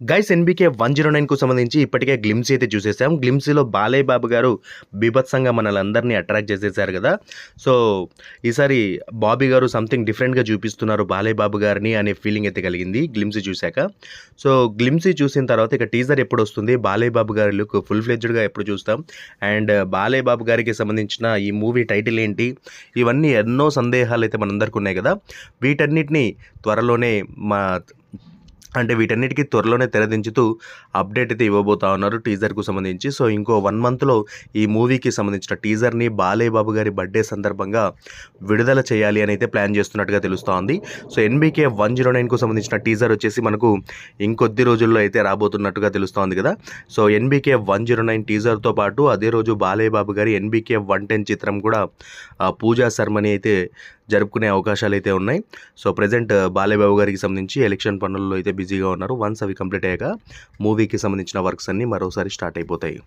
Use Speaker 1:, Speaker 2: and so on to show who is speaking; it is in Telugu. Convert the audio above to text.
Speaker 1: గైస్ ఎన్బీకే 109కు సంబంధించి ఇప్పటికే గ్లిమ్స్ అయితే చూసేసాం. గ్లిమ్స్‌లో బాలయ్య బాబు గారు బీభత్సంగా మనలందరినీ అట్రాక్ట్ చేసేసారు గదా! సో, ఈసారి బాబీ గారు సంథింగ్ డిఫరెంట్‌గా చూపిస్తున్నారు బాలయ్య బాబు గారిని అనే ఫీలింగ్ అయితే కలిగింది గ్లిమ్స్ చూసాక. సో, గ్లిమ్స్ చూసిన తర్వాత ఇక టీజర్ ఎప్పుడొస్తుంది? బాలయ్య బాబు గారి లుక్ ఫుల్ ఫ్లెడ్జ్డ్‌గా ఎప్పుడు చూస్తాం? అండ్ బాలయ్య బాబు గారికి సంబంధించిన ఈ మూవీ టైటిల్ ఏంటి? ఇవన్నీ ఎన్నో సందేహాలైతే మనందరికి ఉన్నాయి గదా! వీటన్నిటిని త్వరలోనే మా వీటన్నిటికి త్వరలోనే తెరదించుతూ అప్డేట్ అయితే ఇవ్వబోతా ఉన్నారు టీజర్‌కు సంబంధించి. సో, ఇంకో 1 మంత్‌లో ఈ మూవీకి సంబంధించిన టీజర్‌ని బాలయ్య బాబు గారి బర్త్‌డే సందర్భంగా విడుదల చేయాలి అని అయితే ప్లాన్ చేస్తున్నట్టుగా తెలుస్తా ఉంది. సో, ఎన్‌బీకే 109కు సంబంధించిన టీజర్ వచ్చేసి మనకు ఇంకొద్ది రోజుల్లో అయితే రాబోతున్నట్టుగా తెలుస్తా ఉంది కదా! సో, ఎన్‌బీకే 109 టీజర్‌తో పాటు అదే రోజు బాలయ్య బాబు గారి ఎన్‌బీకే 110 చిత్రం కూడా పూజా సెరమనీ అయితే జరుపుకునే అవకాశాలైతే ఉన్నాయి. సో, ప్రెజెంట్ బాలయ్య బాబు గారికి సంబంధించి ఎలక్షన్ పనుల్లో అయితే బిజీగా ఉన్నారు. వన్స్ అవి కంప్లీట్ అయ్యాక మూవీకి సంబంధించిన వర్క్స్ అన్నీ మరోసారి స్టార్ట్ అయిపోతాయి.